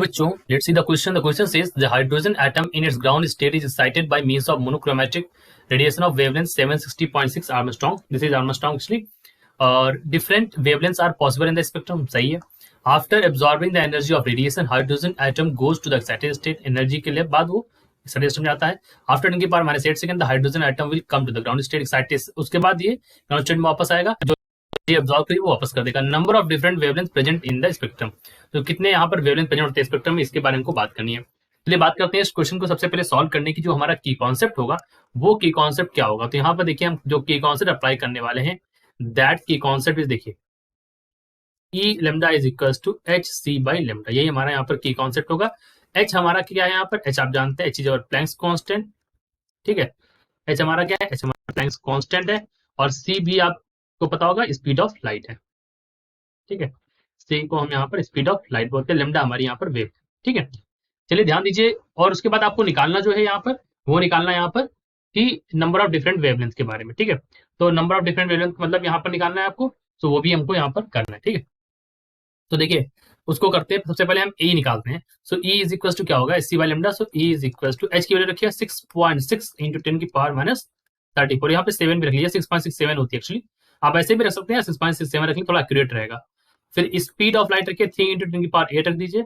बच्चों, let's see the question. The question says the hydrogen atom in its ground state is excited by means of monochromatic radiation of wavelength 760.6 Armstrong. This is Armstrong actually. Different wavelengths are possible in the spectrum. सही है. After absorbing the energy of radiation, hydrogen atom goes to the excited state. Energy के लिए बाद वो excited state में आता है. After 10 की power -8 second, the hydrogen atom will come to the ground state excited. उसके बाद ये ground state में वापस आएगा. जो एब्जॉर्ब करिए वो वापस कर देगा. Number of different wavelength present in the spectrum. तो कितने यहाँ पर वेवलेंथ प्रेजेंट होते हैं स्पेक्ट्रम में, इसके बारे में को बात करनी है. चलिए बात करते हैं इस क्वेश्चन को सबसे पहले सॉल्व करने की. जो हमारा की कॉन्सेप्ट होगा वो की कॉन्सेप्ट क्या होगा. तो यहाँ पर देखिए हम जो की कॉन्सेप्ट अप्लाई करने वाले हैं, दैट की कॉन्सेप्ट इज देखिए E lambda is equal to h C by lambda. यही हमारा यहाँ पर की कॉन्सेप्ट होगा. एच हमारा क्या है यहाँ पर, एच आप जानते हैं H is our Planck's constant. ठीक है, एच हमारा क्या है, एच हमारा प्लैंक्स कांस्टेंट है. और सी भी आपको पता होगा स्पीड ऑफ लाइट है. ठीक है, सी को हम यहाँ पर स्पीड ऑफ लाइट बोलते हैं. लेमडा हमारी यहाँ पर वेव. ठीक है, चलिए ध्यान दीजिए. और उसके बाद आपको निकालना जो है यहाँ पर, वो निकालना यहाँ पर कि नंबर ऑफ डिफरेंट वेवलेंथ के बारे में. ठीक है, तो नंबर ऑफ डिफरेंट वेवलेंथ मतलब यहाँ पर निकालना है आपको, तो वो भी हमको यहाँ पर करना है. ठीक है, तो देखिए उसको करते हैं. सबसे पहले हम ई निकालते हैं. So E is equal to क्या होगा, H C by lambda. So E is equal to H की वैल्यू रखिए 6.6 इंटू 10 की पावर -34. यहाँ पे 7 भी रख लीजिए, 6.67 होती है एक्चुअली. आप ऐसे भी रख सकते हैं, 6.67 रख लीजिए, थोड़ा एक्यूरेट रहेगा. फिर स्पीड ऑफ लाइट रखिए 3 इंटू 10 की पावर 8 रख दीजिए.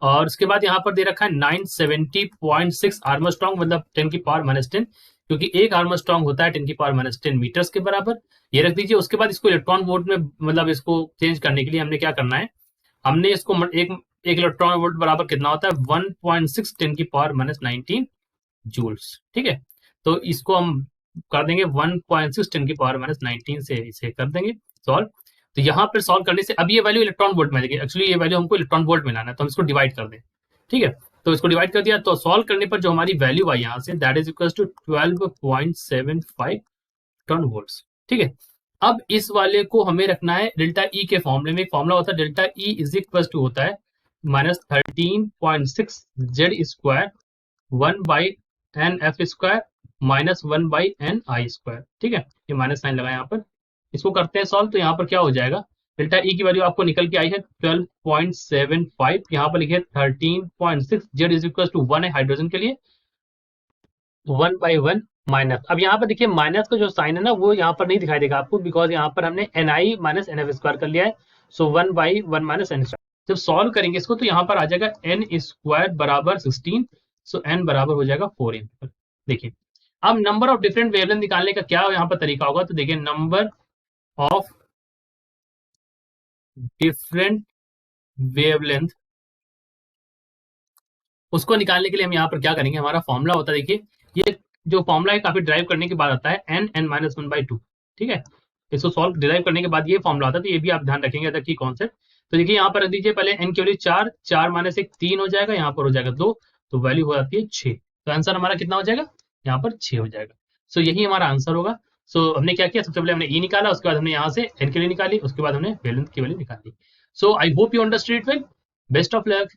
और उसके बाद यहाँ पर दे रखा है 970.6 आर्मस्ट्रॉन्ग, मतलब 10 की पावर -10, क्योंकि एक आर्मस्ट्रॉन्ग होता है 10 की पावर -10 मीटर्स के बराबर. ये रख दीजिए. उसके बाद इसको इलेक्ट्रॉन वोल्ट में, मतलब इसको चेंज करने के लिए हमने क्या करना है, हमने इसको एक इलेक्ट्रॉन वोल्ट बराबर कितना होता है 1.6 10 की पावर -19 जूल्स. ठीक है, तो इसको हम कर देंगे 1.6 10 की पावर -19 से इसे कर देंगे सॉल्व. तो यहाँ पर सॉल्व करने से अब ये वैल्यू इलेक्ट्रॉन वोल्ट में आएगी. एक्चुअली ये वैल्यू हमको इलेक्ट्रॉन वोल्ट में लाना है, तो हम इसको डिवाइड कर दें. ठीक है, तो इसको डिवाइड कर दिया. तो सॉल्व करने पर जो हमारी वैल्यू आई यहाँ से, that is equal to 12.75 ton volts. ठीक है, अब इस वाले को हमें रखना है डेल्टा ई के फॉर्मूले में. एक फॉर्मूला होता है delta E is equal to होता है -13.6 Z square 1/n/f square -1/n/i². ठीक है, ये माइनस साइन लगा यहाँ पर. इसको करते हैं सॉल्व. तो यहाँ पर क्या हो जाएगा, डेल्टा ई की वैल्यू आपको निकल के आई है 12.75. यहाँ पर लिखे 13.6. जेड इज इक्वल टू 1 है हाइड्रोजन के लिए, 1/1 माइनस. अब यहाँ पर देखिए माइनस का जो साइन है ना, वो यहाँ पर नहीं दिखाई देगा आपको, बिकॉज यहाँ पर हमने ni माइनस nf स्क्वायर कर लिया है. सो 1/1 माइनस n स्क्वायर. जब सॉल्व करेंगे इसको तो यहाँ पर आ जाएगा n स्क्वायर बराबर 16. सो n बराबर हो जाएगा 4n. देखिए अब नंबर ऑफ डिफरेंट वेवलेंथ निकालने का क्या यहाँ पर तरीका होगा. तो देखिए नंबर ऑफ डिफरेंट वेवलेंथ, उसको निकालने के लिए हम यहाँ पर क्या करेंगे, हमारा फॉर्मूला होता है. देखिए ये जो फॉर्मूला है काफी ड्राइव करने के बाद आता है n(n-1/2). ठीक है, इसको सॉल्व ड्राइव करने के बाद ये फॉर्मूला आता है. तो ये भी आप ध्यान रखेंगे अगर की कॉन्सेप्ट. तो देखिए यहाँ पर रख दीजिए पहले n की वैल्यू 4, 4 माइनस 1 3 हो जाएगा, यहाँ पर हो जाएगा 2, तो वैल्यू हो जाती है 6. तो आंसर हमारा कितना हो जाएगा, यहाँ पर 6 हो जाएगा. सो यही हमारा आंसर होगा. सो हमने क्या किया, सबसे पहले हमने ई निकाला, उसके बाद हमने यहाँ से n की वैल्यू निकाली, उसके बाद हमने वेवलेंथ की वैल्यू निकाली. So I hope you understood it well. Best of luck.